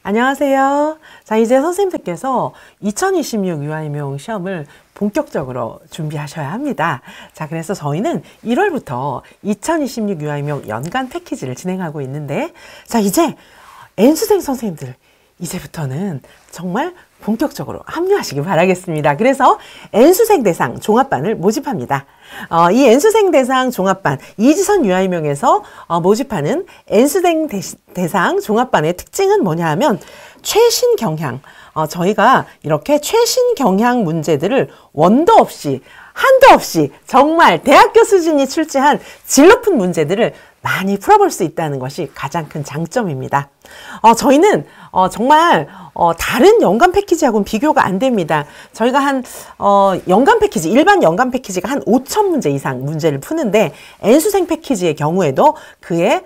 안녕하세요. 자, 이제 선생님들께서 2026 유아임용 시험을 본격적으로 준비하셔야 합니다. 자, 그래서 저희는 1월부터 2026 유아임용 연간 패키지를 진행하고 있는데, 자, 이제 N수생 선생님들, 이제부터는 정말 본격적으로 합류하시기 바라겠습니다. 그래서 N수생 대상 종합반을 모집합니다. 이 N수생 대상 종합반, 이지선 유아임용에서 모집하는 N수생 대상 종합반의 특징은 뭐냐 하면 최신 경향, 저희가 이렇게 최신 경향 문제들을 원도 없이 한도 없이 정말 대학교 수준이 출제한 질 높은 문제들을 많이 풀어볼 수 있다는 것이 가장 큰 장점입니다. 저희는 정말 다른 연간 패키지하고는 비교가 안 됩니다. 저희가 연간 패키지, 일반 연간 패키지가 한 5,000문제 이상 문제를 푸는데 N수생 패키지의 경우에도 그에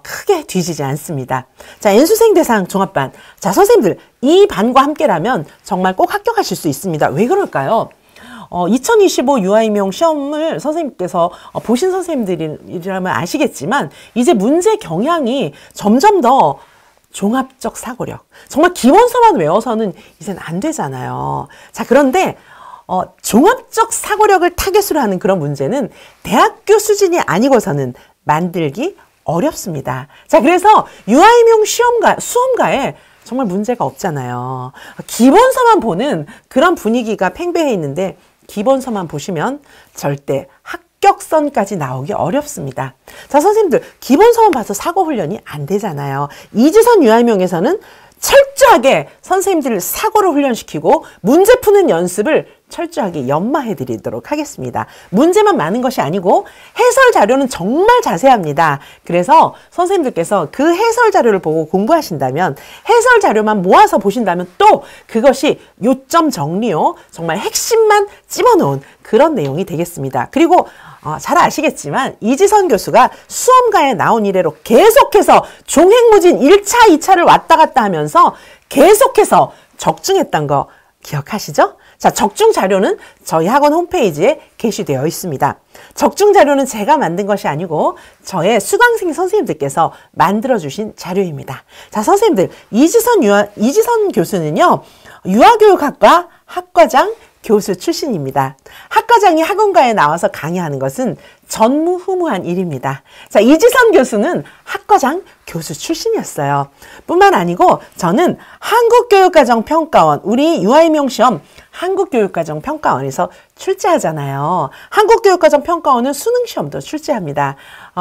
크게 뒤지지 않습니다. 자, N수생 대상 종합반. 자, 선생님들 이 반과 함께라면 정말 꼭 합격하실 수 있습니다. 왜 그럴까요? 2025 유아임용 시험을 선생님께서 보신 선생님들이라면 아시겠지만 이제 문제 경향이 점점 더 종합적 사고력, 정말 기본서만 외워서는 이제는 안 되잖아요. 자, 그런데 종합적 사고력을 타겟으로 하는 그런 문제는 대학교 수준이 아니고서는 만들기 어렵습니다. 자, 그래서 유아임용 수험가에 정말 문제가 없잖아요. 기본서만 보는 그런 분위기가 팽배해 있는데 기본서만 보시면 절대 합격선까지 나오기 어렵습니다. 자, 선생님들 기본서만 봐서 사고 훈련이 안 되잖아요. 이지선 유아임용에서는 철저하게 선생님들 사고를 훈련시키고 문제 푸는 연습을 철저하게 연마해 드리도록 하겠습니다. 문제만 많은 것이 아니고 해설 자료는 정말 자세합니다. 그래서 선생님들께서 그 해설 자료를 보고 공부하신다면, 해설 자료만 모아서 보신다면 또 그것이 요점 정리요, 정말 핵심만 집어넣은 그런 내용이 되겠습니다. 그리고 잘 아시겠지만 이지선 교수가 수험가에 나온 이래로 계속해서 종횡무진 1차, 2차를 왔다 갔다 하면서 계속해서 적중했던 거 기억하시죠? 자, 적중 자료는 저희 학원 홈페이지에 게시되어 있습니다. 적중 자료는 제가 만든 것이 아니고 저의 수강생 선생님들께서 만들어주신 자료입니다. 자, 선생님들, 이지선 교수는요, 유아교육학과 학과장 교수 출신입니다. 학과장이 학원가에 나와서 강의하는 것은 전무후무한 일입니다. 자, 이지선 교수는 학과장 교수 출신이었어요. 뿐만 아니고 저는 한국교육과정평가원, 우리 유아임용 시험 한국교육과정평가원에서 출제하잖아요. 한국교육과정평가원은 수능시험도 출제합니다.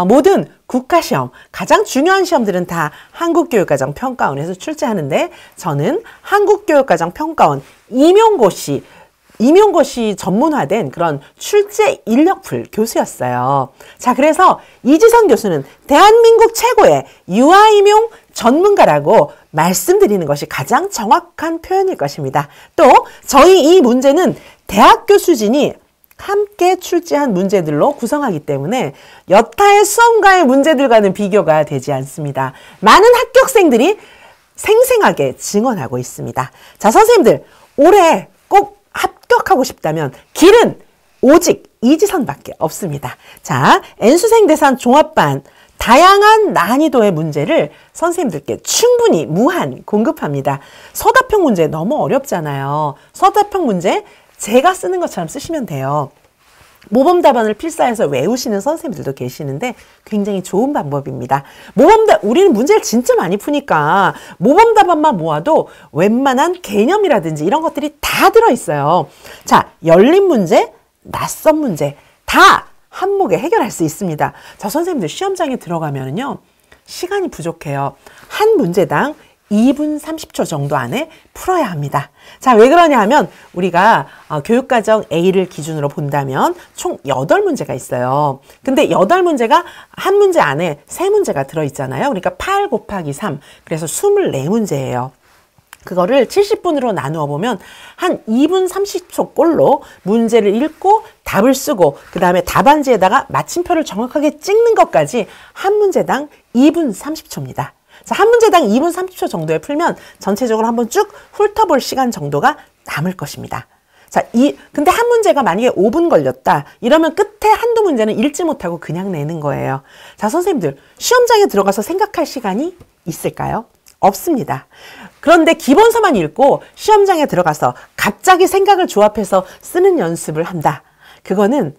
모든 국가시험, 가장 중요한 시험들은 다 한국교육과정평가원에서 출제하는데 저는 한국교육과정평가원 임용고시 전문화된 그런 출제 인력풀 교수였어요. 자, 그래서 이지선 교수는 대한민국 최고의 유아임용 전문가라고 말씀드리는 것이 가장 정확한 표현일 것입니다. 또 저희 이 문제는 대학교 수준이 함께 출제한 문제들로 구성하기 때문에 여타의 수험가의 문제들과는 비교가 되지 않습니다. 많은 합격생들이 생생하게 증언하고 있습니다. 자, 선생님들 올해 꼭 합격하고 싶다면 길은 오직 이지선밖에 없습니다. 자, N수생 대상 종합반 다양한 난이도의 문제를 선생님들께 충분히 무한 공급합니다. 서답형 문제 너무 어렵잖아요. 서답형 문제 제가 쓰는 것처럼 쓰시면 돼요. 모범 답안을 필사해서 외우시는 선생님들도 계시는데 굉장히 좋은 방법입니다. 우리는 문제를 진짜 많이 푸니까 모범 답안만 모아도 웬만한 개념이라든지 이런 것들이 다 들어있어요. 자, 열린 문제, 낯선 문제 다 한목에 해결할 수 있습니다. 자, 선생님들 시험장에 들어가면요, 시간이 부족해요. 한 문제당 2분 30초 정도 안에 풀어야 합니다. 자, 왜 그러냐 하면 우리가 교육과정 A를 기준으로 본다면 총 8문제가 있어요. 근데 8문제가 한 문제 안에 3문제가 들어있잖아요. 그러니까 8 곱하기 3, 그래서 24문제예요. 그거를 70분으로 나누어 보면 한 2분 30초 꼴로 문제를 읽고 답을 쓰고 그 다음에 답안지에다가 마침표를 정확하게 찍는 것까지 한 문제당 2분 30초입니다. 자, 한 문제당 2분 30초 정도에 풀면 전체적으로 한번 쭉 훑어볼 시간 정도가 남을 것입니다. 자, 근데 한 문제가 만약에 5분 걸렸다 이러면 끝에 한두 문제는 읽지 못하고 그냥 내는 거예요. 자, 선생님들 시험장에 들어가서 생각할 시간이 있을까요? 없습니다. 그런데 기본서만 읽고 시험장에 들어가서 갑자기 생각을 조합해서 쓰는 연습을 한다. 그거는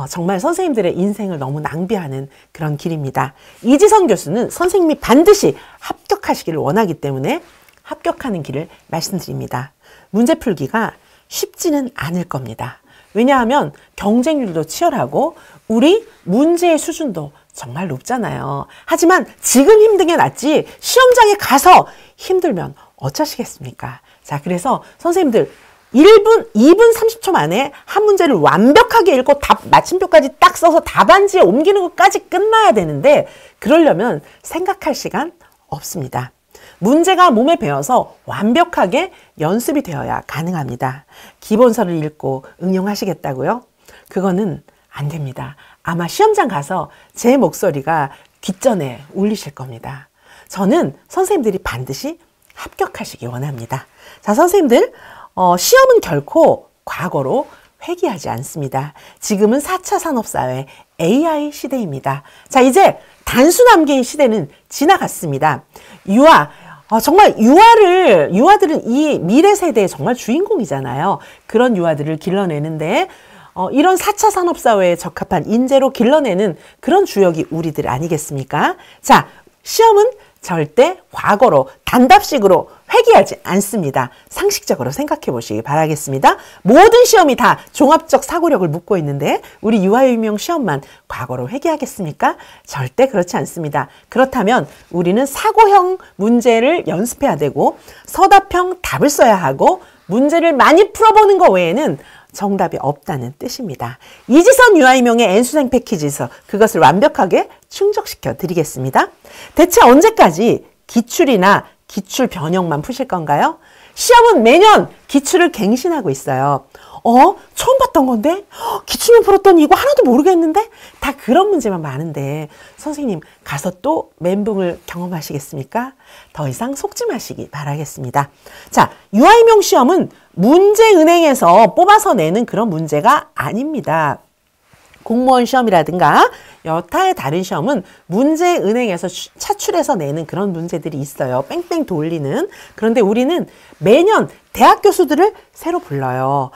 정말 선생님들의 인생을 너무 낭비하는 그런 길입니다. 이지선 교수는 선생님이 반드시 합격하시기를 원하기 때문에 합격하는 길을 말씀드립니다. 문제 풀기가 쉽지는 않을 겁니다. 왜냐하면 경쟁률도 치열하고 우리 문제의 수준도 정말 높잖아요. 하지만 지금 힘든 게 낫지 시험장에 가서 힘들면 어쩌시겠습니까? 자, 그래서 선생님들 1분, 2분 30초 만에 한 문제를 완벽하게 읽고 마침표까지 딱 써서 답안지에 옮기는 것까지 끝나야 되는데 그러려면 생각할 시간 없습니다. 문제가 몸에 배어서 완벽하게 연습이 되어야 가능합니다. 기본서를 읽고 응용하시겠다고요? 그거는 안 됩니다. 아마 시험장 가서 제 목소리가 귓전에 울리실 겁니다. 저는 선생님들이 반드시 합격하시기 원합니다. 자, 선생님들, 시험은 결코 과거로 회귀하지 않습니다. 지금은 4차 산업사회 AI 시대입니다. 자, 이제 단순 암기의 시대는 지나갔습니다. 정말 유아들은 이 미래 세대의 정말 주인공이잖아요. 그런 유아들을 길러내는데 이런 4차 산업사회에 적합한 인재로 길러내는 그런 주역이 우리들 아니겠습니까? 자, 시험은 절대 과거로 단답식으로 회귀하지 않습니다. 상식적으로 생각해 보시기 바라겠습니다. 모든 시험이 다 종합적 사고력을 묻고 있는데 우리 유아유명 시험만 과거로 회귀하겠습니까? 절대 그렇지 않습니다. 그렇다면 우리는 사고형 문제를 연습해야 되고 서답형 답을 써야 하고 문제를 많이 풀어보는 것 외에는 정답이 없다는 뜻입니다. 이지선 유아이명의 N수생 패키지에서 그것을 완벽하게 충족시켜 드리겠습니다. 대체 언제까지 기출이나 기출 변형만 푸실 건가요? 시험은 매년 기출을 갱신하고 있어요. 처음 봤던 건데? 기출만 풀었더니 이거 하나도 모르겠는데? 다 그런 문제만 많은데 선생님 가서 또 멘붕을 경험하시겠습니까? 더 이상 속지 마시기 바라겠습니다. 자, 유아이명 시험은 문제은행에서 뽑아서 내는 그런 문제가 아닙니다. 공무원 시험이라든가 여타의 다른 시험은 문제은행에서 차출해서 내는 그런 문제들이 있어요. 뺑뺑 돌리는. 그런데 우리는 매년 대학 교수들을 새로 불러요.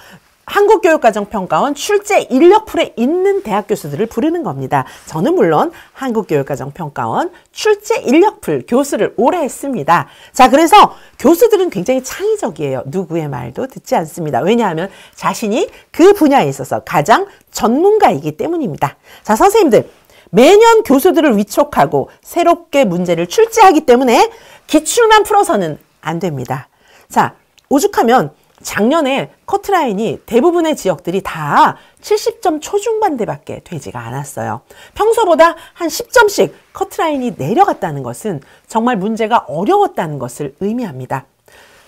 한국교육과정평가원 출제 인력풀에 있는 대학 교수들을 부르는 겁니다. 저는 물론 한국교육과정평가원 출제 인력풀 교수를 오래 했습니다. 자, 그래서 교수들은 굉장히 창의적이에요. 누구의 말도 듣지 않습니다. 왜냐하면 자신이 그 분야에 있어서 가장 전문가이기 때문입니다. 자, 선생님들 매년 교수들을 위촉하고 새롭게 문제를 출제하기 때문에 기출만 풀어서는 안 됩니다. 자, 오죽하면 작년에 커트라인이 대부분의 지역들이 다 70점 초중반대밖에 되지가 않았어요. 평소보다 한 10점씩 커트라인이 내려갔다는 것은 정말 문제가 어려웠다는 것을 의미합니다.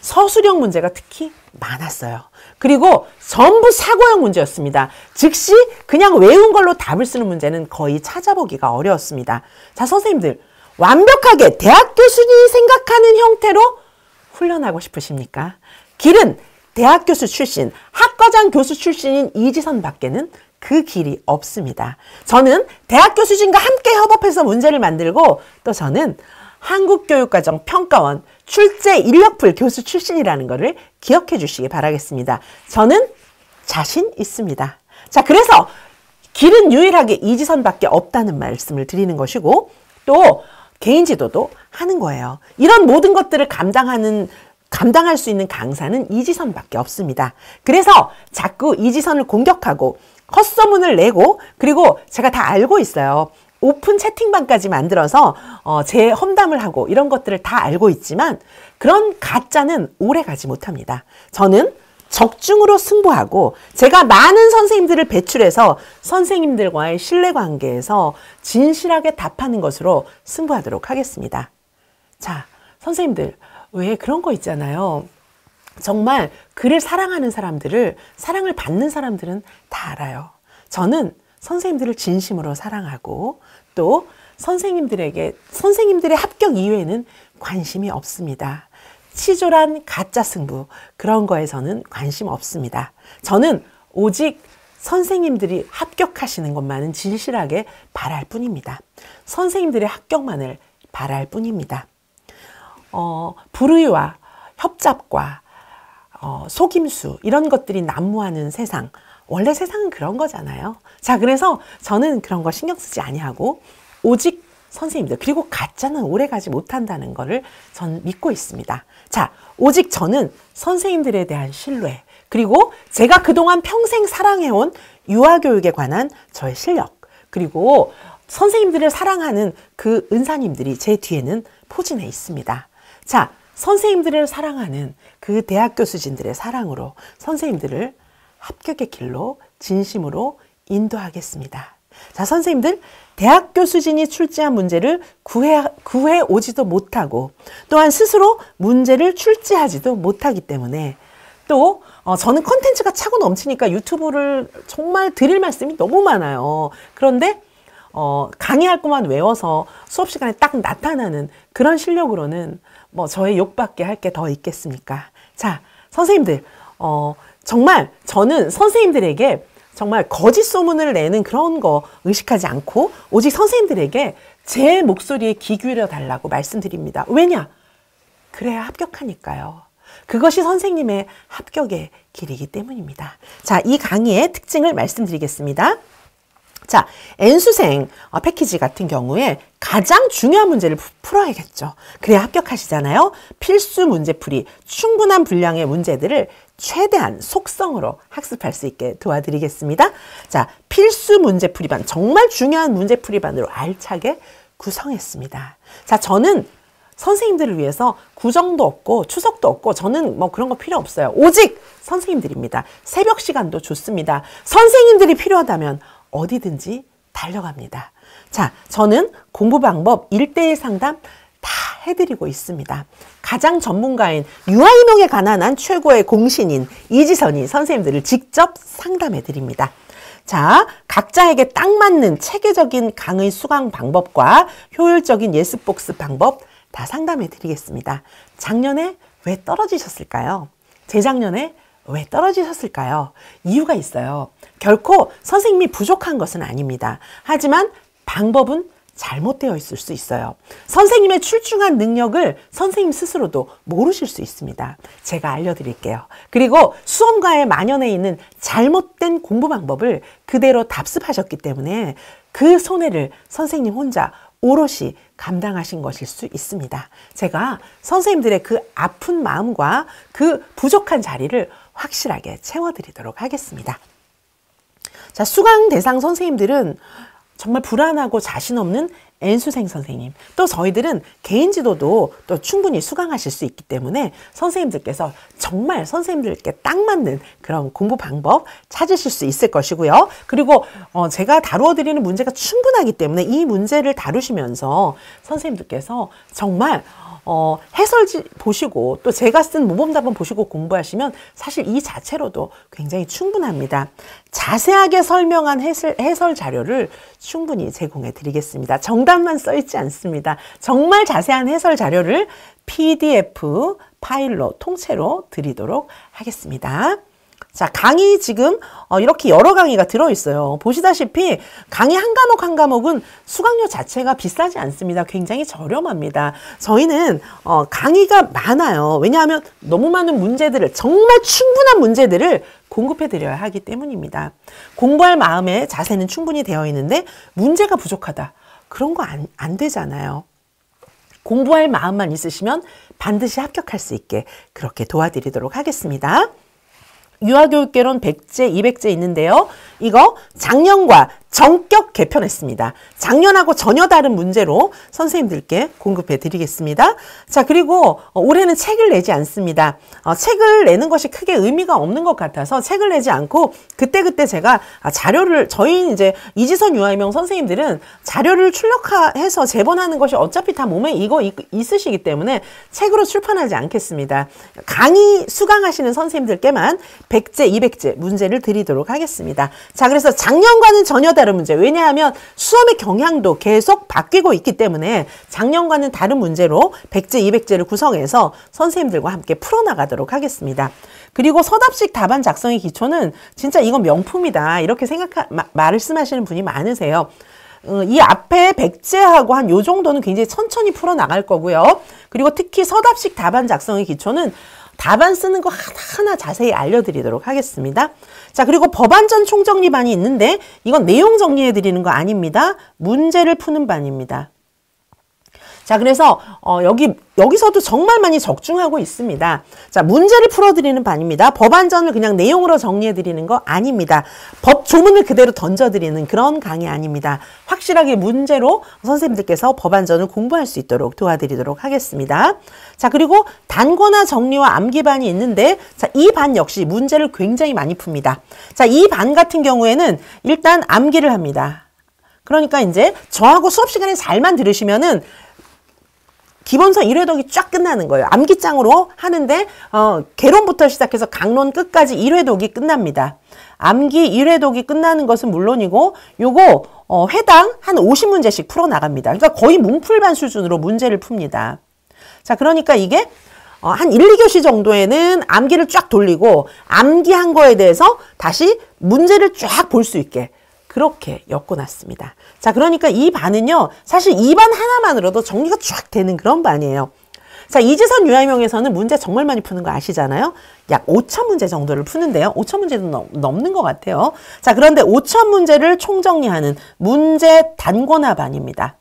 서술형 문제가 특히 많았어요. 그리고 전부 사고형 문제였습니다. 즉시 그냥 외운 걸로 답을 쓰는 문제는 거의 찾아보기가 어려웠습니다. 자, 선생님들 완벽하게 대학 교수님이 생각하는 형태로 훈련하고 싶으십니까? 길은 대학 교수 출신, 학과장 교수 출신인 이지선 밖에는 그 길이 없습니다. 저는 대학 교수진과 함께 협업해서 문제를 만들고 또 저는 한국교육과정평가원 출제 인력풀 교수 출신이라는 것을 기억해 주시기 바라겠습니다. 저는 자신 있습니다. 자, 그래서 길은 유일하게 이지선밖에 없다는 말씀을 드리는 것이고 또 개인 지도도 하는 거예요. 이런 모든 것들을 감당할 수 있는 강사는 이지선밖에 없습니다. 그래서 자꾸 이지선을 공격하고 헛소문을 내고 그리고 제가 다 알고 있어요. 오픈 채팅방까지 만들어서 제 험담을 하고 이런 것들을 다 알고 있지만 그런 가짜는 오래 가지 못합니다. 저는 적중으로 승부하고 제가 많은 선생님들을 배출해서 선생님들과의 신뢰관계에서 진실하게 답하는 것으로 승부하도록 하겠습니다. 자, 선생님들 왜 그런 거 있잖아요. 정말 글을 사랑하는 사람들을 사랑을 받는 사람들은 다 알아요. 저는 선생님들을 진심으로 사랑하고 또 선생님들의 합격 이외에는 관심이 없습니다. 치졸한 가짜 승부 그런 거에서는 관심 없습니다. 저는 오직 선생님들이 합격하시는 것만은 진실하게 바랄 뿐입니다. 선생님들의 합격만을 바랄 뿐입니다. 불의와 협잡과 속임수 이런 것들이 난무하는 세상. 원래 세상은 그런 거잖아요. 자, 그래서 저는 그런 거 신경 쓰지 아니하고 오직 선생님들, 그리고 가짜는 오래가지 못한다는 거를 전 믿고 있습니다. 자, 오직 저는 선생님들에 대한 신뢰, 그리고 제가 그동안 평생 사랑해온 유아교육에 관한 저의 실력, 그리고 선생님들을 사랑하는 그 은사님들이 제 뒤에는 포진해 있습니다. 자, 선생님들을 사랑하는 그 대학 교수진들의 사랑으로 선생님들을 합격의 길로 진심으로 인도하겠습니다. 자, 선생님들, 대학 교수진이 출제한 문제를 구해 오지도 못하고 또한 스스로 문제를 출제하지도 못하기 때문에 또 저는 컨텐츠가 차고 넘치니까 유튜브를 정말 드릴 말씀이 너무 많아요. 그런데 강의할 것만 외워서 수업 시간에 딱 나타나는 그런 실력으로는 뭐 저의 욕밖에 할 게 더 있겠습니까? 자, 선생님들, 정말 저는 선생님들에게 정말 거짓 소문을 내는 그런 거 의식하지 않고 오직 선생님들에게 제 목소리에 귀 기울여 달라고 말씀드립니다. 왜냐? 그래야 합격하니까요. 그것이 선생님의 합격의 길이기 때문입니다. 자, 이 강의의 특징을 말씀드리겠습니다. 자, N수생 패키지 같은 경우에 가장 중요한 문제를 풀어야겠죠. 그래야 합격하시잖아요. 필수 문제풀이, 충분한 분량의 문제들을 최대한 속성으로 학습할 수 있게 도와드리겠습니다. 자, 필수 문제풀이반, 정말 중요한 문제풀이반으로 알차게 구성했습니다. 자, 저는 선생님들을 위해서 구정도 없고 추석도 없고 저는 뭐 그런 거 필요 없어요. 오직 선생님들입니다. 새벽 시간도 좋습니다. 선생님들이 필요하다면 어디든지 달려갑니다. 자, 저는 공부 방법 1:1 상담 다 해드리고 있습니다. 가장 전문가인 유아이명에 관한 한 최고의 공신인 이지선이 선생님들을 직접 상담해 드립니다. 자, 각자에게 딱 맞는 체계적인 강의 수강 방법과 효율적인 예습 복습 방법 다 상담해 드리겠습니다. 작년에 왜 떨어지셨을까요? 재작년에 왜 떨어지셨을까요? 이유가 있어요. 결코 선생님이 부족한 것은 아닙니다. 하지만 방법은 잘못되어 있을 수 있어요. 선생님의 출중한 능력을 선생님 스스로도 모르실 수 있습니다. 제가 알려드릴게요. 그리고 수험가에 만연해 있는 잘못된 공부 방법을 그대로 답습하셨기 때문에 그 손해를 선생님 혼자 오롯이 감당하신 것일 수 있습니다. 제가 선생님들의 그 아픈 마음과 그 부족한 자리를 확실하게 채워드리도록 하겠습니다. 자, 수강 대상 선생님들은 정말 불안하고 자신 없는 N수생 선생님, 또 저희들은 개인 지도도 또 충분히 수강하실 수 있기 때문에 선생님들께서 정말 선생님들께 딱 맞는 그런 공부 방법 찾으실 수 있을 것이고요. 그리고 제가 다루어 드리는 문제가 충분하기 때문에 이 문제를 다루시면서 선생님들께서 정말 해설지 보시고 또 제가 쓴 모범답안 보시고 공부하시면 사실 이 자체로도 굉장히 충분합니다. 자세하게 설명한 해설 자료를 충분히 제공해 드리겠습니다. 정답만 써 있지 않습니다. 정말 자세한 해설 자료를 PDF 파일로 통째로 드리도록 하겠습니다. 자, 강의 지금 이렇게 여러 강의가 들어있어요. 보시다시피 강의 한 과목 한 과목은 수강료 자체가 비싸지 않습니다. 굉장히 저렴합니다. 저희는 강의가 많아요. 왜냐하면 너무 많은 문제들을, 정말 충분한 문제들을 공급해 드려야 하기 때문입니다. 공부할 마음의 자세는 충분히 되어 있는데 문제가 부족하다. 그런 거 안 되잖아요. 공부할 마음만 있으시면 반드시 합격할 수 있게 그렇게 도와드리도록 하겠습니다. 유아교육개론 100제, 200제 있는데요. 이거 작년과 전격 개편했습니다. 작년하고 전혀 다른 문제로 선생님들께 공급해 드리겠습니다. 자, 그리고 올해는 책을 내지 않습니다. 책을 내는 것이 크게 의미가 없는 것 같아서 책을 내지 않고 그때그때 제가 자료를, 저희 이제 이지선 유아이명 선생님들은 자료를 출력해서 제본하는 것이 어차피 다 몸에 이거 있으시기 때문에 책으로 출판하지 않겠습니다. 강의 수강하시는 선생님들께만 100제, 200제 문제를 드리도록 하겠습니다. 자, 그래서 작년과는 전혀 다른 문제. 왜냐하면 수험의 경향도 계속 바뀌고 있기 때문에 작년과는 다른 문제로 100제, 200제를 구성해서 선생님들과 함께 풀어나가도록 하겠습니다. 그리고 서답식 답안 작성의 기초는 진짜 이건 명품이다. 이렇게 말씀하시는 분이 많으세요. 이 앞에 백제하고 한 요 정도는 굉장히 천천히 풀어나갈 거고요. 그리고 특히 서답식 답안 작성의 기초는 답안 쓰는 거 하나하나 자세히 알려드리도록 하겠습니다. 자, 그리고 법안전 총정리반이 있는데 이건 내용 정리해드리는 거 아닙니다. 문제를 푸는 반입니다. 자, 그래서 여기서도 정말 많이 적중하고 있습니다. 자, 문제를 풀어드리는 반입니다. 법안전을 그냥 내용으로 정리해드리는 거 아닙니다. 법 조문을 그대로 던져드리는 그런 강의 아닙니다. 확실하게 문제로 선생님들께서 법안전을 공부할 수 있도록 도와드리도록 하겠습니다. 자, 그리고 단권화 정리와 암기반이 있는데, 자, 이 반 역시 문제를 굉장히 많이 풉니다. 자, 이 반 같은 경우에는 일단 암기를 합니다. 그러니까 이제 저하고 수업 시간에 잘만 들으시면은 기본서 1회독이 쫙 끝나는 거예요. 암기장으로 하는데 개론부터 시작해서 강론 끝까지 1회독이 끝납니다. 암기 1회독이 끝나는 것은 물론이고 요거 회당 한 50문제씩 풀어나갑니다. 그러니까 거의 문풀반 수준으로 문제를 풉니다. 자, 그러니까 이게 한 1, 2교시 정도에는 암기를 쫙 돌리고 암기한 거에 대해서 다시 문제를 쫙 볼 수 있게 그렇게 엮어놨습니다. 자, 그러니까 이 반은요, 사실 이 반 하나만으로도 정리가 쫙 되는 그런 반이에요. 자, 이지선 유아인명에서는 문제 정말 많이 푸는 거 아시잖아요? 약 5,000문제 정도를 푸는데요. 5,000문제도 넘는 것 같아요. 자, 그런데 5,000문제를 총정리하는 문제 단권화 반입니다.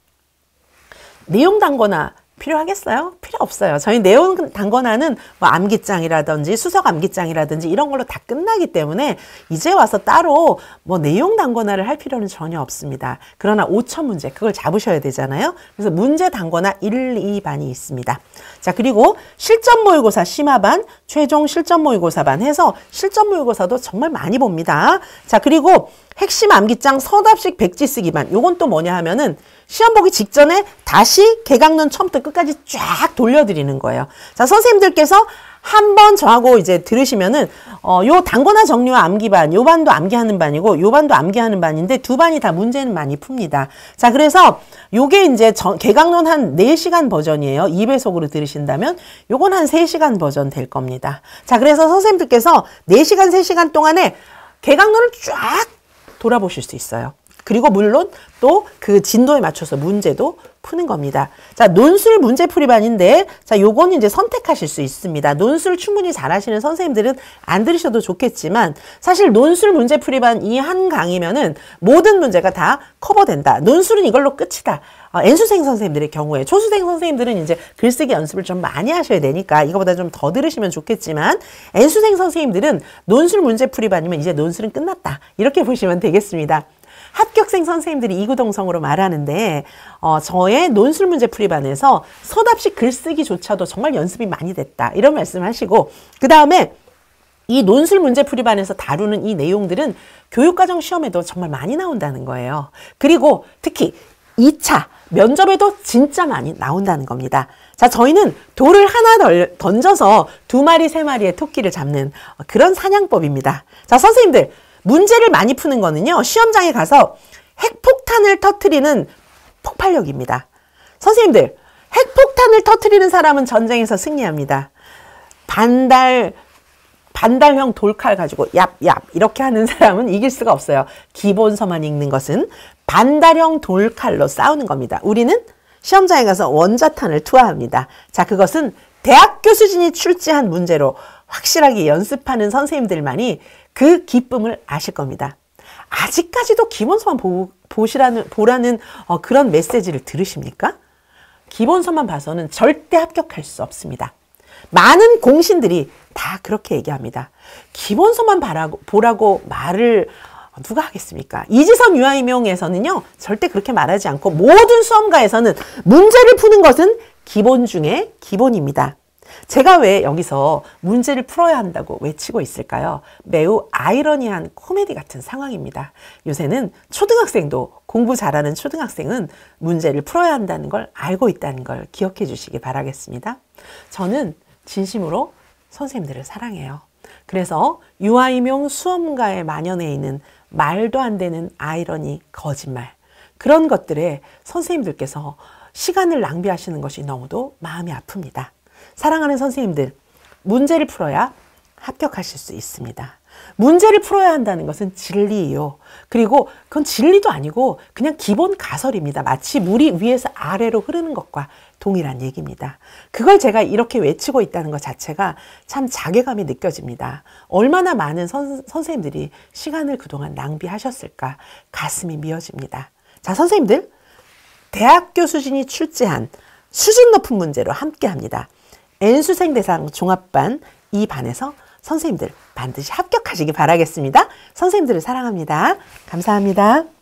내용 단권화 필요하겠어요? 필요 없어요. 저희 내용 단권화는 뭐 암기장이라든지 수석 암기장이라든지 이런 걸로 다 끝나기 때문에 이제 와서 따로 뭐 내용 단권화를 할 필요는 전혀 없습니다. 그러나 5,000문제 그걸 잡으셔야 되잖아요. 그래서 문제 단권화 1, 2반이 있습니다. 자, 그리고 실전 모의고사 심화반, 최종 실전 모의고사반 해서 실전 모의고사도 정말 많이 봅니다. 자, 그리고 핵심 암기장 서답식 백지 쓰기반. 요건 또 뭐냐 하면은 시험 보기 직전에 다시 개강론 처음부터 끝까지 쫙 돌려드리는 거예요. 자, 선생님들께서 한번 저하고 이제 들으시면은 요 단권화 정리와 암기반, 요 반도 암기하는 반이고 요 반도 암기하는 반인데 두 반이 다 문제는 많이 풉니다. 자, 그래서 요게 이제 개강론 한 4시간 버전이에요. 2배속으로 들으신다면 요건 한 3시간 버전 될 겁니다. 자, 그래서 선생님들께서 4시간, 3시간 동안에 개강론을 쫙 돌아보실 수 있어요. 그리고 물론 또 그 진도에 맞춰서 문제도 푸는 겁니다. 자, 논술 문제풀이반인데, 자, 요거는 이제 선택하실 수 있습니다. 논술 충분히 잘하시는 선생님들은 안 들으셔도 좋겠지만, 사실 논술 문제풀이반 이 한 강의면은 모든 문제가 다 커버된다. 논술은 이걸로 끝이다. N수생 선생님들의 경우에, 초수생 선생님들은 이제 글쓰기 연습을 좀 많이 하셔야 되니까 이거보다 좀 더 들으시면 좋겠지만, N수생 선생님들은 논술 문제풀이반이면 이제 논술은 끝났다. 이렇게 보시면 되겠습니다. 합격생 선생님들이 이구동성으로 말하는데 저의 논술 문제 풀이반에서 서답식 글쓰기조차도 정말 연습이 많이 됐다. 이런 말씀하시고 그 다음에 이 논술 문제 풀이반에서 다루는 이 내용들은 교육과정 시험에도 정말 많이 나온다는 거예요. 그리고 특히 2차 면접에도 진짜 많이 나온다는 겁니다. 자, 저희는 돌을 하나 던져서 2마리, 3마리의 토끼를 잡는 그런 사냥법입니다. 자, 선생님들 문제를 많이 푸는 거는요, 시험장에 가서 핵폭탄을 터뜨리는 폭발력입니다. 선생님들, 핵폭탄을 터뜨리는 사람은 전쟁에서 승리합니다. 반달형 돌칼 가지고 얍얍 이렇게 하는 사람은 이길 수가 없어요. 기본서만 읽는 것은 반달형 돌칼로 싸우는 겁니다. 우리는 시험장에 가서 원자탄을 투하합니다. 자, 그것은 대학교 수준이 출제한 문제로 확실하게 연습하는 선생님들만이 그 기쁨을 아실 겁니다. 아직까지도 기본서만 보라는 그런 메시지를 들으십니까? 기본서만 봐서는 절대 합격할 수 없습니다. 많은 공신들이 다 그렇게 얘기합니다. 기본서만 보라고 말을 누가 하겠습니까? 이지선 유아임용에서는요, 절대 그렇게 말하지 않고 모든 수험가에서는 문제를 푸는 것은 기본 중에 기본입니다. 제가 왜 여기서 문제를 풀어야 한다고 외치고 있을까요? 매우 아이러니한 코미디 같은 상황입니다. 요새는 초등학생도 공부 잘하는 초등학생은 문제를 풀어야 한다는 걸 알고 있다는 걸 기억해 주시기 바라겠습니다. 저는 진심으로 선생님들을 사랑해요. 그래서 유아임용 수험가에 만연해 있는 말도 안 되는 아이러니, 거짓말 그런 것들에 선생님들께서 시간을 낭비하시는 것이 너무도 마음이 아픕니다. 사랑하는 선생님들, 문제를 풀어야 합격하실 수 있습니다. 문제를 풀어야 한다는 것은 진리예요. 그리고 그건 진리도 아니고 그냥 기본 가설입니다. 마치 물이 위에서 아래로 흐르는 것과 동일한 얘기입니다. 그걸 제가 이렇게 외치고 있다는 것 자체가 참 자괴감이 느껴집니다. 얼마나 많은 선생님들이 시간을 그동안 낭비하셨을까 가슴이 미어집니다. 자, 선생님들, 대학교 수준이 출제한 수준 높은 문제로 함께합니다. N수생 대상 종합반 2반에서 선생님들 반드시 합격하시기 바라겠습니다. 선생님들을 사랑합니다. 감사합니다.